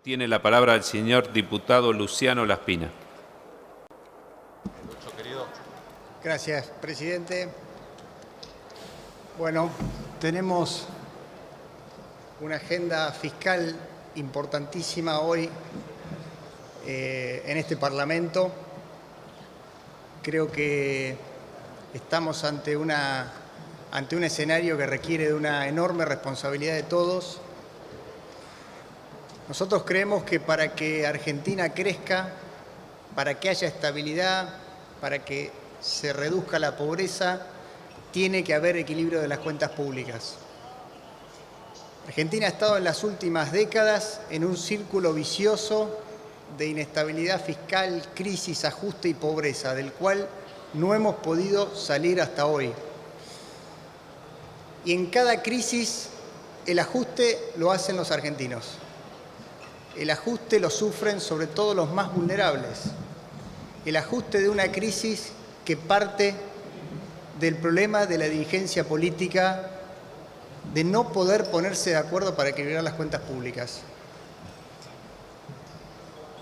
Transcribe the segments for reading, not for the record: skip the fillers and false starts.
Tiene la palabra el señor diputado Luciano Laspina. Gracias, presidente. Bueno, tenemos una agenda fiscal importantísima hoy en este Parlamento. Creo que estamos ante un escenario que requiere de una enorme responsabilidad de todos. Nosotros creemos que para que Argentina crezca, para que haya estabilidad, para que se reduzca la pobreza, tiene que haber equilibrio de las cuentas públicas. Argentina ha estado en las últimas décadas en un círculo vicioso de inestabilidad fiscal, crisis, ajuste y pobreza, del cual no hemos podido salir hasta hoy. Y en cada crisis el ajuste lo hacen los argentinos. El ajuste lo sufren sobre todo los más vulnerables. El ajuste de una crisis que parte del problema de la dirigencia política de no poder ponerse de acuerdo para equilibrar las cuentas públicas.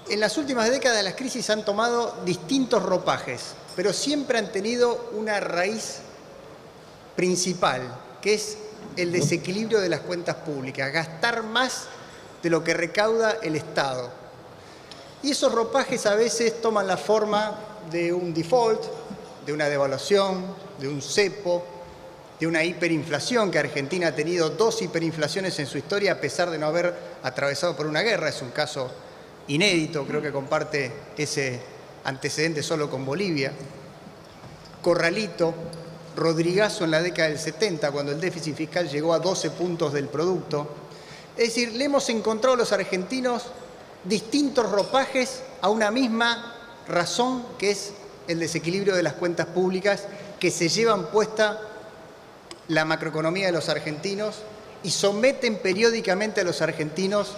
En las últimas décadas las crisis han tomado distintos ropajes, pero siempre han tenido una raíz principal, que es el desequilibrio de las cuentas públicas, gastar más de lo que recauda el Estado. Y esos ropajes a veces toman la forma de un default, de una devaluación, de un cepo, de una hiperinflación, que Argentina ha tenido 2 hiperinflaciones en su historia a pesar de no haber atravesado por una guerra. Es un caso inédito, creo que comparte ese antecedente solo con Bolivia. Corralito, Rodrigazo en la década del 70, cuando el déficit fiscal llegó a 12 puntos del producto. Es decir, le hemos encontrado a los argentinos distintos ropajes a una misma razón, que es el desequilibrio de las cuentas públicas, que se llevan puesta la macroeconomía de los argentinos y someten periódicamente a los argentinos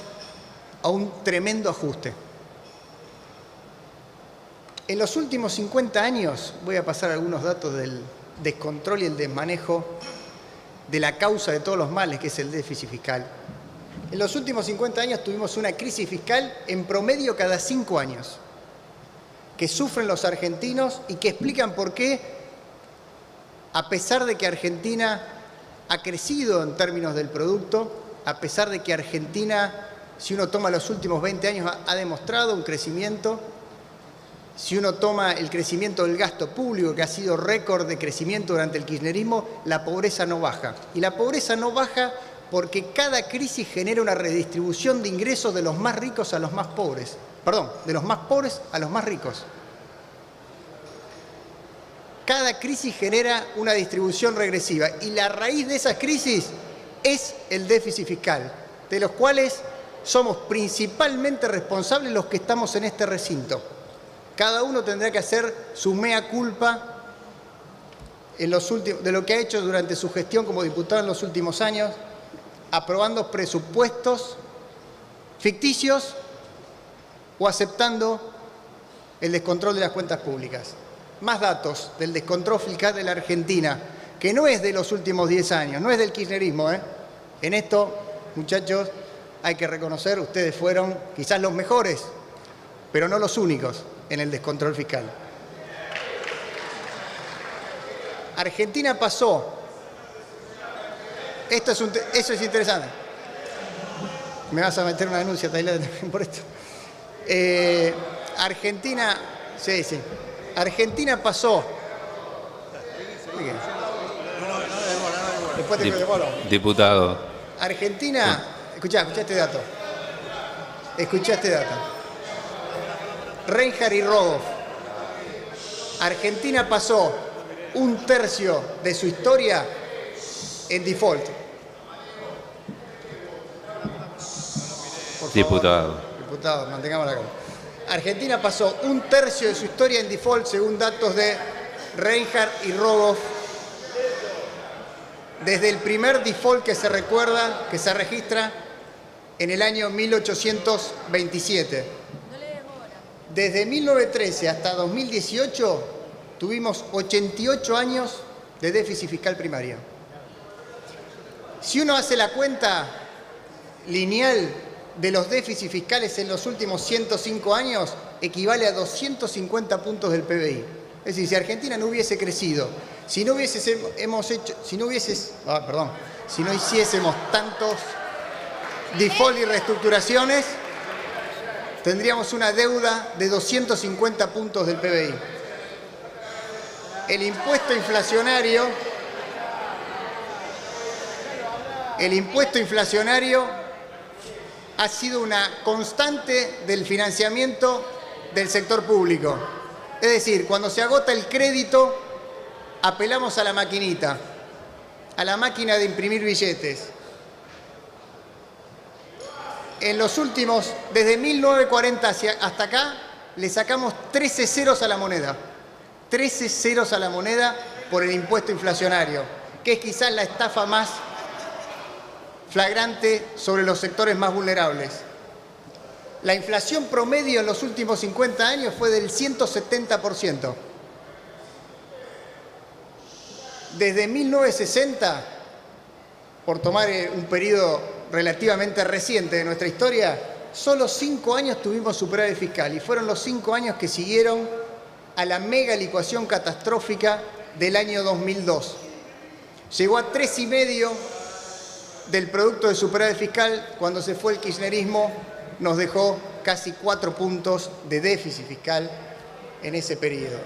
a un tremendo ajuste. En los últimos 50 años, voy a pasar algunos datos del descontrol y el desmanejo de la causa de todos los males, que es el déficit fiscal. En los últimos 50 años tuvimos una crisis fiscal en promedio cada 5 años, que sufren los argentinos y que explican por qué, a pesar de que Argentina ha crecido en términos del producto, a pesar de que Argentina, si uno toma los últimos 20 años, ha demostrado un crecimiento. Si uno toma el crecimiento del gasto público, que ha sido récord de crecimiento durante el kirchnerismo, la pobreza no baja. Y la pobreza no baja porque cada crisis genera una redistribución de ingresos de los más ricos a los más pobres. Perdón, de los más pobres a los más ricos. Cada crisis genera una distribución regresiva y la raíz de esas crisis es el déficit fiscal, de los cuales somos principalmente responsables los que estamos en este recinto. Cada uno tendrá que hacer su mea culpa de lo que ha hecho durante su gestión como diputado en los últimos años, aprobando presupuestos ficticios o aceptando el descontrol de las cuentas públicas. Más datos del descontrol fiscal de la Argentina, que no es de los últimos 10 años, no es del kirchnerismo. En esto, muchachos, hay que reconocer, ustedes fueron quizás los mejores, pero no los únicos en el descontrol fiscal. Argentina pasó, eso es interesante, me vas a meter una denuncia, Tailandia, por esto. Argentina, sí, Argentina pasó. Después te Diputado. Argentina, escuchá este dato. Reinhardt y Rogoff. Argentina pasó 1/3 de su historia en default. Por favor, diputado, mantengamos la calma. Argentina pasó 1/3 de su historia en default, según datos de Reinhardt y Rogoff, desde el primer default que se recuerda, que se registra en el año 1827. Desde 1913 hasta 2018 tuvimos 88 años de déficit fiscal primario. Si uno hace la cuenta lineal de los déficits fiscales en los últimos 105 años equivale a 250 puntos del PBI. Es decir, si Argentina no hubiese crecido, si no hiciésemos tantos default y reestructuraciones, tendríamos una deuda de 250 puntos del PBI. El impuesto inflacionario ha sido una constante del financiamiento del sector público. Es decir, cuando se agota el crédito, apelamos a la maquinita, a la máquina de imprimir billetes. En los últimos, desde 1940 hasta acá, le sacamos 13 ceros a la moneda. 13 ceros a la moneda por el impuesto inflacionario, que es quizás la estafa más flagrante sobre los sectores más vulnerables. La inflación promedio en los últimos 50 años fue del 170%. Desde 1960, por tomar un periodo relativamente reciente de nuestra historia, solo 5 años tuvimos superávit fiscal y fueron los 5 años que siguieron a la mega licuación catastrófica del año 2002. Llegó a 3,5 del producto de superávit fiscal. Cuando se fue el kirchnerismo, nos dejó casi 4 puntos de déficit fiscal en ese periodo.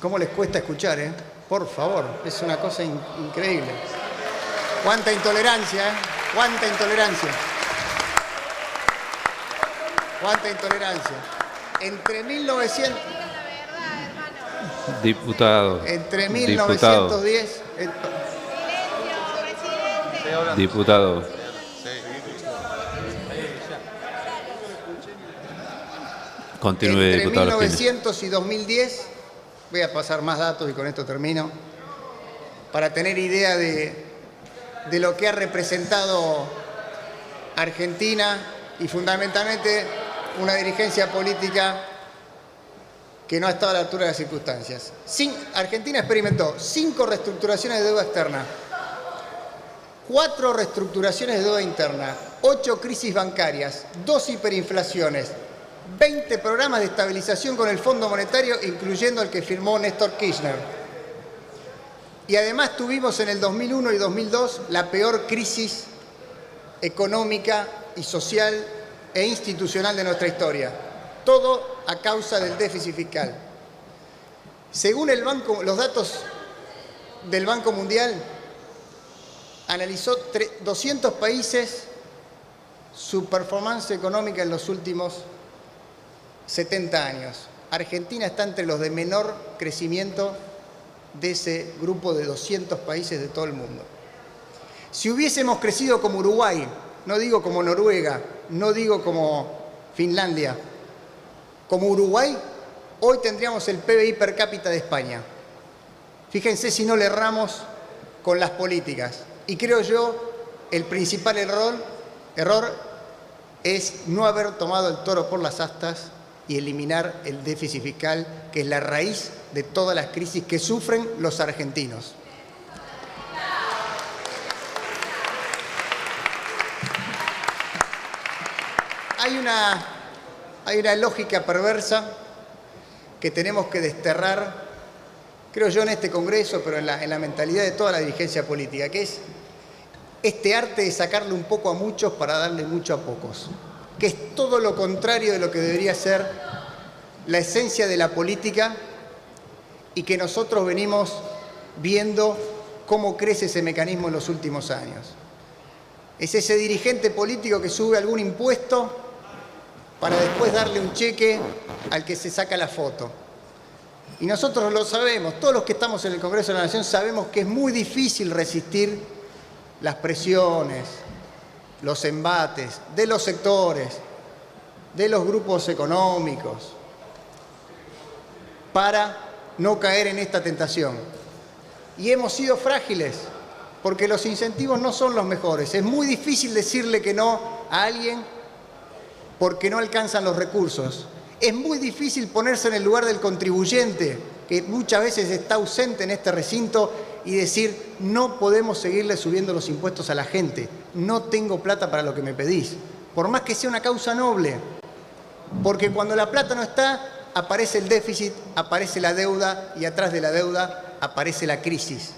¿Cómo les cuesta escuchar, eh? Por favor, es una cosa increíble. ¡Cuánta intolerancia, eh! ¡Cuánta intolerancia! ¡Cuánta intolerancia! Entre 1900... Diputado. Entre 1910... Diputado. Continúe, entre diputado. 1900 y 2010, voy a pasar más datos y con esto termino, para tener idea de lo que ha representado Argentina y fundamentalmente una dirigencia política que no ha estado a la altura de las circunstancias. Argentina experimentó 5 reestructuraciones de deuda externa, 4 reestructuraciones de deuda interna, 8 crisis bancarias, 2 hiperinflaciones, 20 programas de estabilización con el Fondo Monetario, incluyendo el que firmó Néstor Kirchner. Y además tuvimos en el 2001 y 2002 la peor crisis económica y social e institucional de nuestra historia. Todo a causa del déficit fiscal. Según los datos del Banco Mundial, analizó 200 países su performance económica en los últimos 70 años. Argentina está entre los de menor crecimiento de ese grupo de 200 países de todo el mundo. Si hubiésemos crecido como Uruguay, no digo como Noruega, no digo como Finlandia, como Uruguay, hoy tendríamos el PBI per cápita de España. Fíjense si no le erramos con las políticas. Y creo yo, el principal error es no haber tomado el toro por las astas y eliminar el déficit fiscal, que es la raíz de todas las crisis que sufren los argentinos. Hay una lógica perversa que tenemos que desterrar, creo yo, en este Congreso, pero en la mentalidad de toda la dirigencia política, que es este arte de sacarle un poco a muchos para darle mucho a pocos, que es todo lo contrario de lo que debería ser la esencia de la política y que nosotros venimos viendo cómo crece ese mecanismo en los últimos años. Es ese dirigente político que sube algún impuesto para después darle un cheque al que se saca la foto. Y nosotros lo sabemos, todos los que estamos en el Congreso de la Nación sabemos que es muy difícil resistir las presiones, los embates de los sectores, de los grupos económicos, para no caer en esta tentación. Y hemos sido frágiles, porque los incentivos no son los mejores. Es muy difícil decirle que no a alguien porque no alcanzan los recursos. Es muy difícil ponerse en el lugar del contribuyente, que muchas veces está ausente en este recinto y decir, no podemos seguirle subiendo los impuestos a la gente, no tengo plata para lo que me pedís, por más que sea una causa noble, porque cuando la plata no está, aparece el déficit, aparece la deuda y atrás de la deuda aparece la crisis.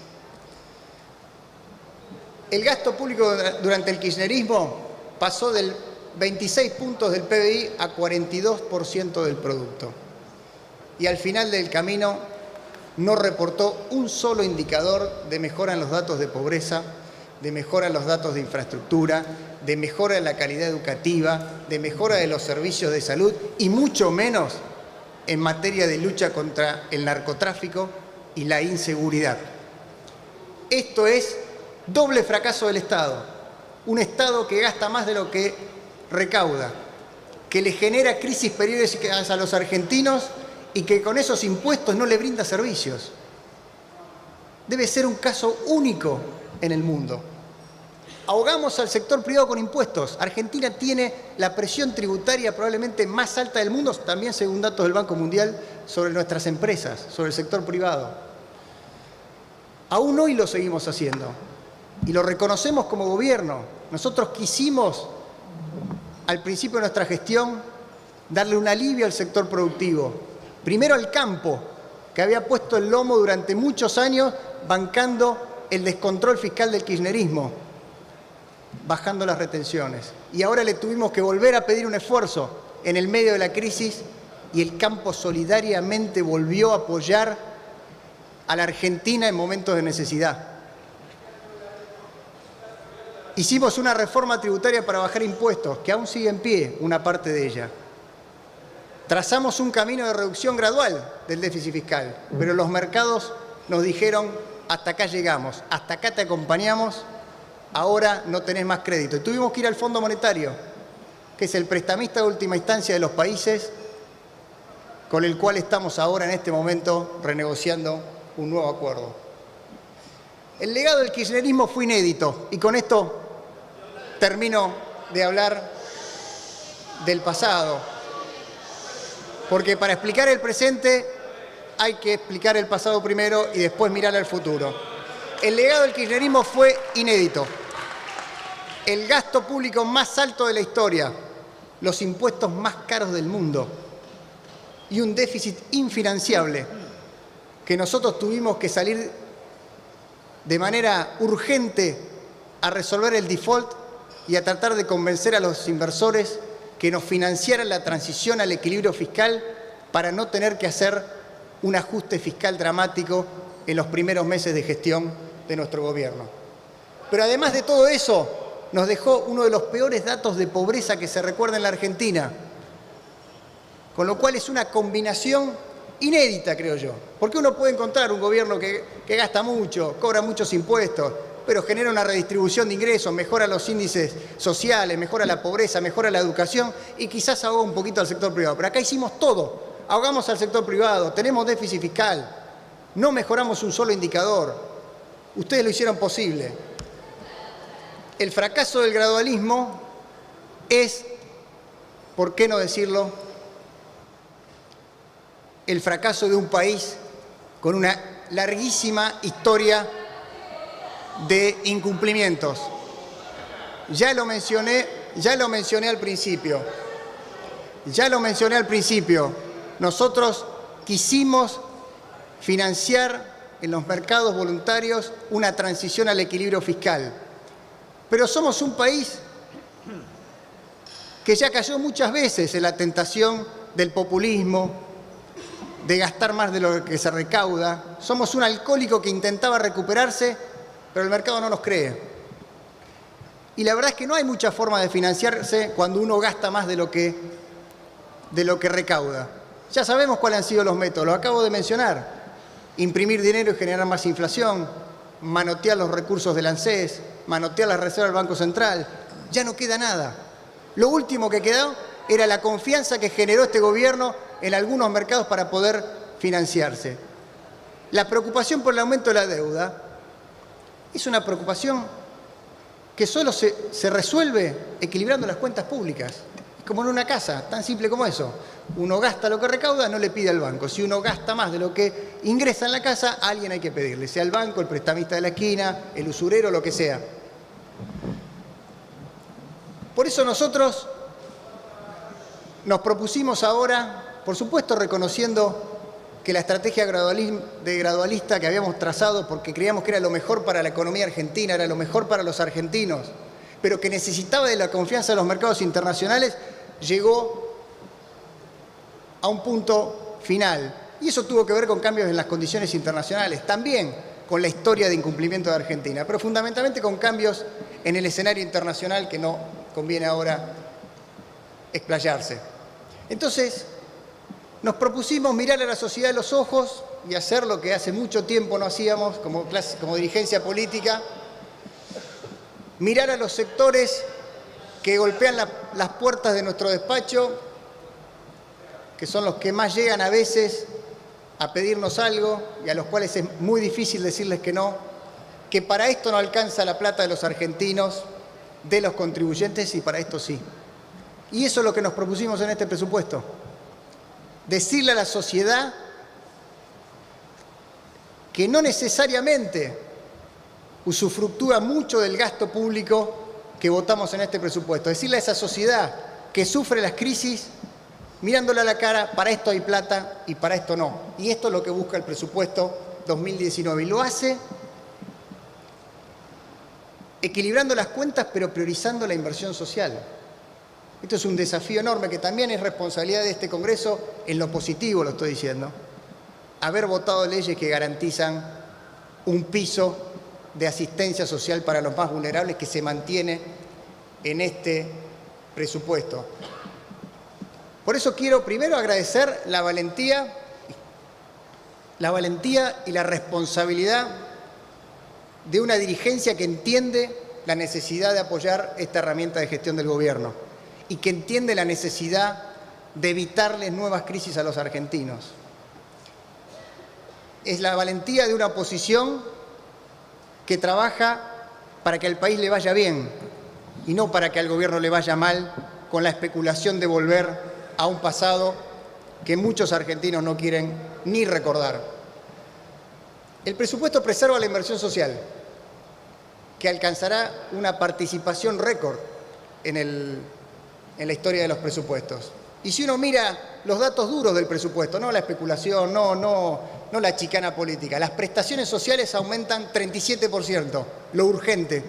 El gasto público durante el kirchnerismo pasó del 26 puntos del PBI a 42% del producto. Y al final del camino no reportó un solo indicador de mejora en los datos de pobreza, de mejora en los datos de infraestructura, de mejora en la calidad educativa, de mejora de los servicios de salud y mucho menos en materia de lucha contra el narcotráfico y la inseguridad. Esto es doble fracaso del Estado. Un Estado que gasta más de lo que recauda, que le genera crisis periódicas a los argentinos y que con esos impuestos no le brinda servicios. Debe ser un caso único en el mundo. Ahogamos al sector privado con impuestos. Argentina tiene la presión tributaria probablemente más alta del mundo, también según datos del Banco Mundial, sobre nuestras empresas, sobre el sector privado. Aún hoy lo seguimos haciendo y lo reconocemos como gobierno. Nosotros quisimos, al principio de nuestra gestión, darle un alivio al sector productivo. Primero al campo, que había puesto el lomo durante muchos años bancando el descontrol fiscal del kirchnerismo, bajando las retenciones. Y ahora le tuvimos que volver a pedir un esfuerzo en el medio de la crisis y el campo solidariamente volvió a apoyar a la Argentina en momentos de necesidad. Hicimos una reforma tributaria para bajar impuestos, que aún sigue en pie una parte de ella. Trazamos un camino de reducción gradual del déficit fiscal, pero los mercados nos dijeron, hasta acá llegamos, hasta acá te acompañamos, ahora no tenés más crédito. Y tuvimos que ir al Fondo Monetario, que es el prestamista de última instancia de los países, con el cual estamos ahora en este momento renegociando un nuevo acuerdo. El legado del kirchnerismo fue inédito, y con esto termino de hablar del pasado. Porque para explicar el presente hay que explicar el pasado primero y después mirar al futuro. El legado del kirchnerismo fue inédito. El gasto público más alto de la historia, los impuestos más caros del mundo y un déficit infinanciable que nosotros tuvimos que salir de manera urgente a resolver el default y a tratar de convencer a los inversores que nos financiaran la transición al equilibrio fiscal para no tener que hacer un ajuste fiscal dramático en los primeros meses de gestión de nuestro gobierno. Pero además de todo eso, nos dejó uno de los peores datos de pobreza que se recuerda en la Argentina, con lo cual es una combinación inédita, creo yo. Porque uno puede encontrar un gobierno que gasta mucho, cobra muchos impuestos, pero genera una redistribución de ingresos, mejora los índices sociales, mejora la pobreza, mejora la educación y quizás ahoga un poquito al sector privado. Pero acá hicimos todo. Ahogamos al sector privado, tenemos déficit fiscal, no mejoramos un solo indicador. Ustedes lo hicieron posible. El fracaso del gradualismo es, ¿por qué no decirlo?, el fracaso de un país con una larguísima historia de incumplimientos. Ya lo mencioné al principio. Nosotros quisimos financiar en los mercados voluntarios una transición al equilibrio fiscal. Pero somos un país que ya cayó muchas veces en la tentación del populismo, de gastar más de lo que se recauda. Somos un alcohólico que intentaba recuperarse, pero el mercado no nos cree. Y la verdad es que no hay mucha forma de financiarse cuando uno gasta más de lo que recauda. Ya sabemos cuáles han sido los métodos, lo acabo de mencionar. Imprimir dinero y generar más inflación, manotear los recursos del ANSES, manotear las reservas del Banco Central. Ya no queda nada. Lo último que quedó era la confianza que generó este gobierno en algunos mercados para poder financiarse. La preocupación por el aumento de la deuda es una preocupación que solo se resuelve equilibrando las cuentas públicas. como en una casa, tan simple como eso. Uno gasta lo que recauda, no le pide al banco. Si uno gasta más de lo que ingresa en la casa, a alguien hay que pedirle, sea el banco, el prestamista de la esquina, el usurero, lo que sea. Por eso nosotros nos propusimos ahora, por supuesto reconociendo que la estrategia gradualista que habíamos trazado, porque creíamos que era lo mejor para la economía argentina, era lo mejor para los argentinos, pero que necesitaba de la confianza de los mercados internacionales, llegó a un punto final. Y eso tuvo que ver con cambios en las condiciones internacionales, también con la historia de incumplimiento de Argentina, pero fundamentalmente con cambios en el escenario internacional que no conviene ahora explayarse. Entonces, nos propusimos mirar a la sociedad a los ojos y hacer lo que hace mucho tiempo no hacíamos como dirigencia política, mirar a los sectores que golpean las puertas de nuestro despacho, que son los que más llegan a veces a pedirnos algo y a los cuales es muy difícil decirles que no, que para esto no alcanza la plata de los argentinos, de los contribuyentes, y para esto sí. Y eso es lo que nos propusimos en este presupuesto. Decirle a la sociedad que no necesariamente usufructúa mucho del gasto público que votamos en este presupuesto. Decirle a esa sociedad que sufre las crisis, mirándole a la cara, para esto hay plata y para esto no. Y esto es lo que busca el presupuesto 2019. Y lo hace equilibrando las cuentas, pero priorizando la inversión social. Esto es un desafío enorme que también es responsabilidad de este Congreso, en lo positivo lo estoy diciendo, haber votado leyes que garantizan un piso de asistencia social para los más vulnerables que se mantiene en este presupuesto. Por eso quiero primero agradecer la valentía y la responsabilidad de una dirigencia que entiende la necesidad de apoyar esta herramienta de gestión del gobierno y que entiende la necesidad de evitarles nuevas crisis a los argentinos. Es la valentía de una oposición que trabaja para que al país le vaya bien y no para que al gobierno le vaya mal, con la especulación de volver a un pasado que muchos argentinos no quieren ni recordar. El presupuesto preserva la inversión social, que alcanzará una participación récord en la historia de los presupuestos. Y si uno mira los datos duros del presupuesto, no la especulación, no la chicana política, las prestaciones sociales aumentan 37%, lo urgente,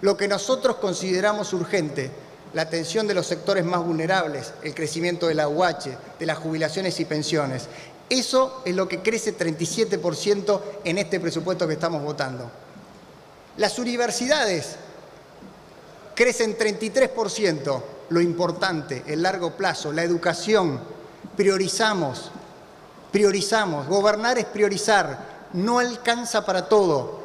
lo que nosotros consideramos urgente, la atención de los sectores más vulnerables, el crecimiento de la UH, de las jubilaciones y pensiones. Eso es lo que crece 37% en este presupuesto que estamos votando. Las universidades crecen 33%, lo importante, el largo plazo, la educación. Priorizamos. Gobernar es priorizar. No alcanza para todo,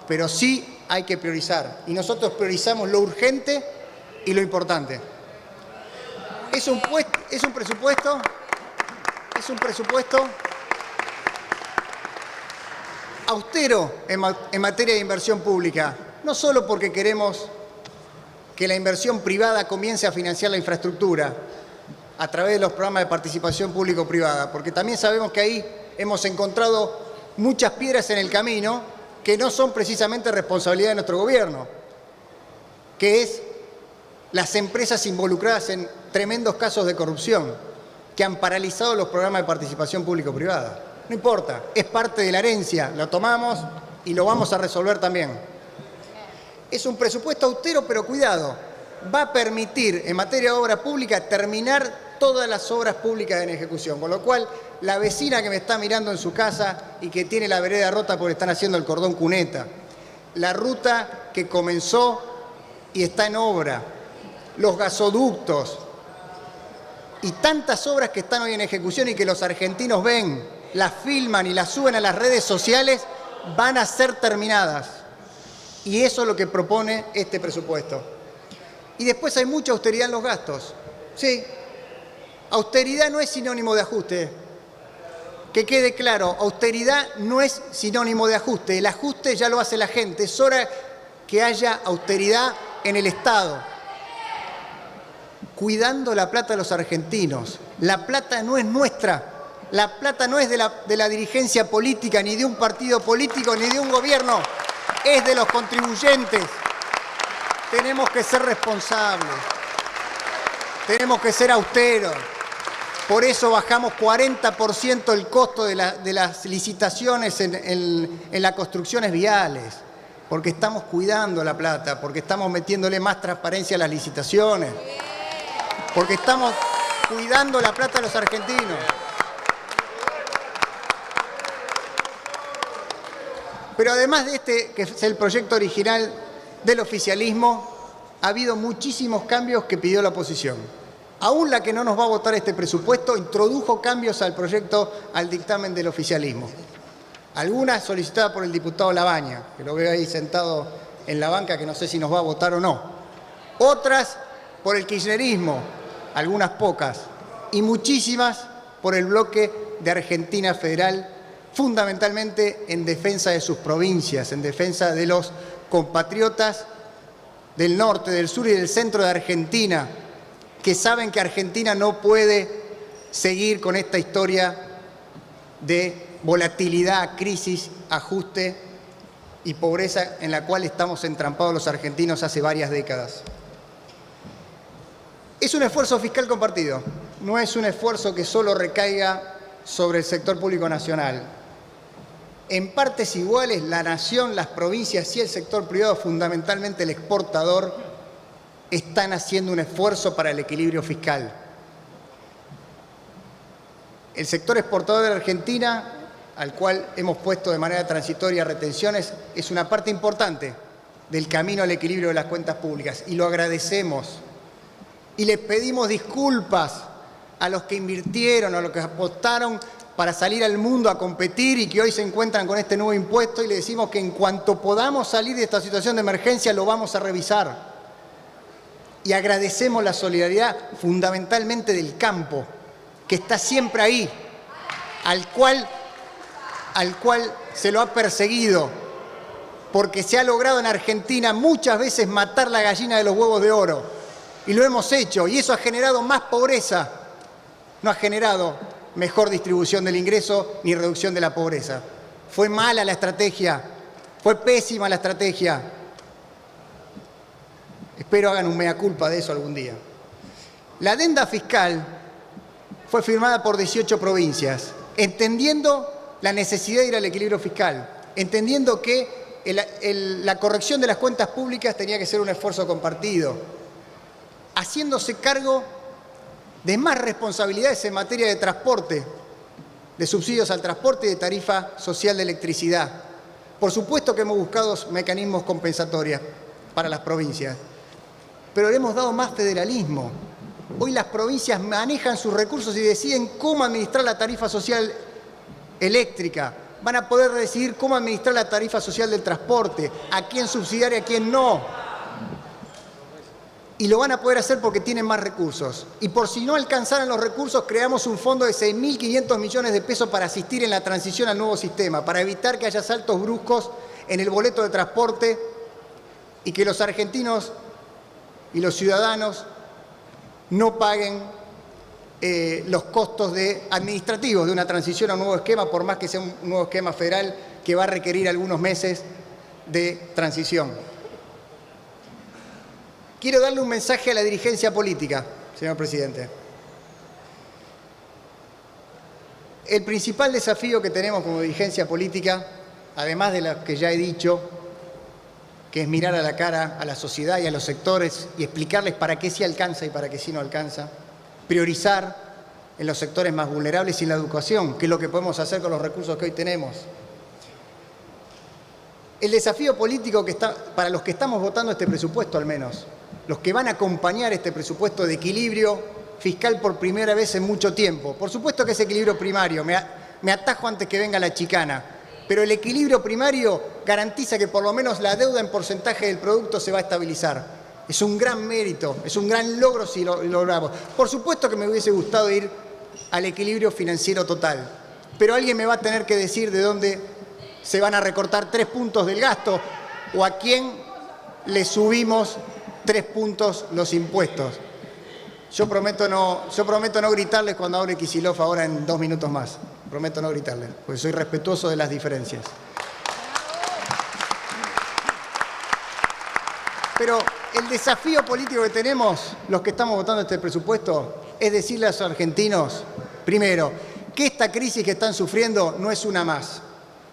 pero sí hay que priorizar. Y nosotros priorizamos lo urgente y lo importante. Es un presupuesto austero en materia de inversión pública, no solo porque queremos que la inversión privada comience a financiar la infraestructura a través de los programas de participación público-privada, porque también sabemos que ahí hemos encontrado muchas piedras en el camino que no son precisamente responsabilidad de nuestro gobierno, que es las empresas involucradas en tremendos casos de corrupción que han paralizado los programas de participación público-privada. No importa, es parte de la herencia, lo tomamos y lo vamos a resolver también. Es un presupuesto austero, pero cuidado, va a permitir en materia de obra pública terminar todas las obras públicas en ejecución, con lo cual la vecina que me está mirando en su casa y que tiene la vereda rota porque están haciendo el cordón cuneta, la ruta que comenzó y está en obra, los gasoductos y tantas obras que están hoy en ejecución y que los argentinos ven, las filman y las suben a las redes sociales, van a ser terminadas. Y eso es lo que propone este presupuesto. Y después hay mucha austeridad en los gastos. Sí, austeridad no es sinónimo de ajuste. Que quede claro, austeridad no es sinónimo de ajuste. El ajuste ya lo hace la gente. Es hora que haya austeridad en el Estado. cuidando la plata de los argentinos. La plata no es nuestra, la plata no es de la dirigencia política, ni de un partido político, ni de un gobierno, es de los contribuyentes. Tenemos que ser responsables, tenemos que ser austeros. Por eso bajamos 40% el costo de las licitaciones en las construcciones viales, porque estamos cuidando la plata, porque estamos metiéndole más transparencia a las licitaciones, porque estamos cuidando la plata de los argentinos. Pero además de este, que es el proyecto original del oficialismo, ha habido muchísimos cambios que pidió la oposición. Aún la que no nos va a votar este presupuesto introdujo cambios al proyecto, al dictamen del oficialismo. Algunas solicitadas por el diputado Labaña, que lo veo ahí sentado en la banca, que no sé si nos va a votar o no. Otras por el kirchnerismo, algunas pocas. Y muchísimas por el bloque de Argentina Federal, fundamentalmente en defensa de sus provincias, en defensa de los compatriotas del norte, del sur y del centro de Argentina, que saben que Argentina no puede seguir con esta historia de volatilidad, crisis, ajuste y pobreza en la cual estamos entrampados los argentinos hace varias décadas. Es un esfuerzo fiscal compartido, no es un esfuerzo que solo recaiga sobre el sector público nacional. En partes iguales, la nación, las provincias y el sector privado, fundamentalmente el exportador, están haciendo un esfuerzo para el equilibrio fiscal. El sector exportador de la Argentina, al cual hemos puesto de manera transitoria retenciones, es una parte importante del camino al equilibrio de las cuentas públicas y lo agradecemos. Y les pedimos disculpas a los que invirtieron, a los que apostaron para salir al mundo a competir y que hoy se encuentran con este nuevo impuesto, y le decimos que en cuanto podamos salir de esta situación de emergencia lo vamos a revisar. Y agradecemos la solidaridad fundamentalmente del campo, que está siempre ahí, al cual se lo ha perseguido, porque se ha logrado en Argentina muchas veces matar la gallina de los huevos de oro. Y lo hemos hecho, y eso ha generado más pobreza, no ha generado mejor distribución del ingreso ni reducción de la pobreza. Fue mala la estrategia, fue pésima la estrategia. Espero hagan un mea culpa de eso algún día. La adenda fiscal fue firmada por 18 provincias, entendiendo la necesidad de ir al equilibrio fiscal, entendiendo que la corrección de las cuentas públicas tenía que ser un esfuerzo compartido, haciéndose cargo de más responsabilidades en materia de transporte, de subsidios al transporte y de tarifa social de electricidad. Por supuesto que hemos buscado mecanismos compensatorios para las provincias, pero le hemos dado más federalismo. Hoy las provincias manejan sus recursos y deciden cómo administrar la tarifa social eléctrica. Van a poder decidir cómo administrar la tarifa social del transporte, a quién subsidiar y a quién no. Y lo van a poder hacer porque tienen más recursos. Y por si no alcanzaran los recursos, creamos un fondo de 6.500 millones de pesos para asistir en la transición al nuevo sistema, para evitar que haya saltos bruscos en el boleto de transporte y que los argentinos y los ciudadanos no paguen los costos administrativos de una transición a un nuevo esquema, por más que sea un nuevo esquema federal que va a requerir algunos meses de transición. Quiero darle un mensaje a la dirigencia política, señor presidente. El principal desafío que tenemos como dirigencia política, además de lo que ya he dicho, que es mirar a la cara a la sociedad y a los sectores y explicarles para qué sí alcanza y para qué sí no alcanza, priorizar en los sectores más vulnerables y en la educación, que es lo que podemos hacer con los recursos que hoy tenemos. El desafío político para los que estamos votando este presupuesto, al menos, los que van a acompañar este presupuesto de equilibrio fiscal por primera vez en mucho tiempo. Por supuesto que es equilibrio primario, me atajo antes que venga la chicana, pero el equilibrio primario garantiza que por lo menos la deuda en porcentaje del producto se va a estabilizar. Es un gran mérito, es un gran logro si lo logramos. Por supuesto que me hubiese gustado ir al equilibrio financiero total, pero alguien me va a tener que decir de dónde se van a recortar 3 puntos del gasto o a quién le subimos 3 puntos los impuestos. Yo prometo no gritarles cuando hable Kicillof ahora en 2 minutos más. Prometo no gritarles, porque soy respetuoso de las diferencias. Pero el desafío político que tenemos, los que estamos votando este presupuesto, es decirle a los argentinos, primero, que esta crisis que están sufriendo no es una más,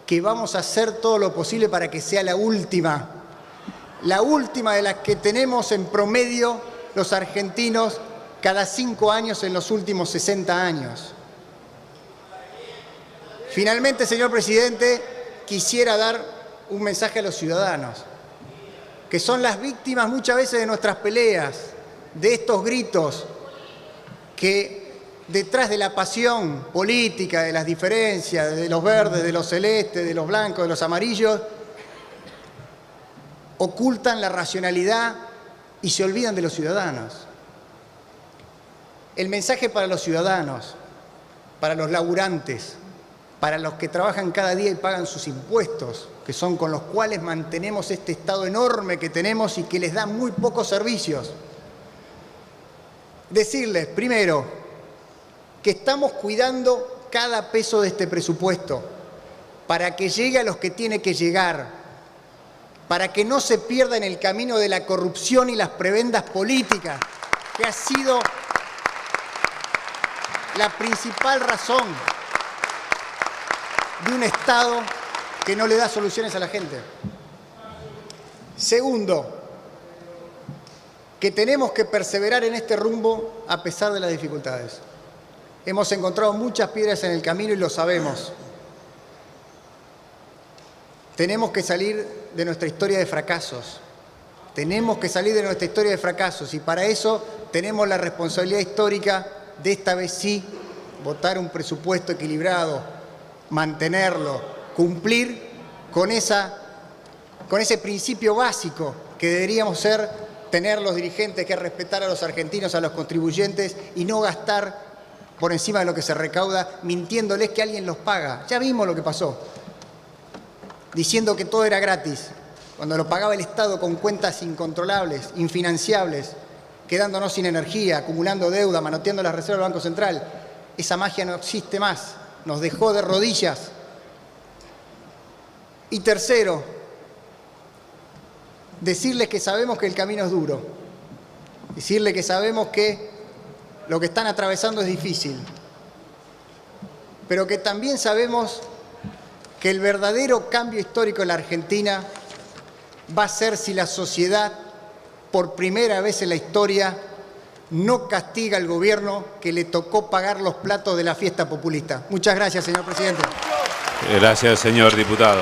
que vamos a hacer todo lo posible para que sea la última de las que tenemos en promedio los argentinos cada 5 años en los últimos 60 años. Finalmente, señor presidente, quisiera dar un mensaje a los ciudadanos, que son las víctimas muchas veces de nuestras peleas, de estos gritos que detrás de la pasión política, de las diferencias, de los verdes, de los celestes, de los blancos, de los amarillos, ocultan la racionalidad y se olvidan de los ciudadanos. El mensaje para los ciudadanos, para los laburantes, para los que trabajan cada día y pagan sus impuestos, que son con los cuales mantenemos este Estado enorme que tenemos y que les da muy pocos servicios. Decirles, primero, que estamos cuidando cada peso de este presupuesto para que llegue a los que tiene que llegar, para que no se pierda en el camino de la corrupción y las prebendas políticas, que ha sido la principal razón de un Estado que no le da soluciones a la gente. Segundo, que tenemos que perseverar en este rumbo a pesar de las dificultades. Hemos encontrado muchas piedras en el camino y lo sabemos. Tenemos que salir de nuestra historia de fracasos. Tenemos que salir de nuestra historia de fracasos y para eso tenemos la responsabilidad histórica de esta vez sí votar un presupuesto equilibrado, mantenerlo, cumplir con ese principio básico que deberíamos tener los dirigentes, que es respetar a los argentinos, a los contribuyentes y no gastar por encima de lo que se recauda, mintiéndoles que alguien los paga. Ya vimos lo que pasó, diciendo que todo era gratis, cuando lo pagaba el Estado con cuentas incontrolables, infinanciables, quedándonos sin energía, acumulando deuda, manoteando las reservas del Banco Central. Esa magia no existe más, nos dejó de rodillas. Y tercero, decirles que sabemos que el camino es duro, decirles que sabemos que lo que están atravesando es difícil, pero que también sabemos que el verdadero cambio histórico en la Argentina va a ser si la sociedad, por primera vez en la historia, no castiga al gobierno que le tocó pagar los platos de la fiesta populista. Muchas gracias, señor presidente. Gracias, señor diputado.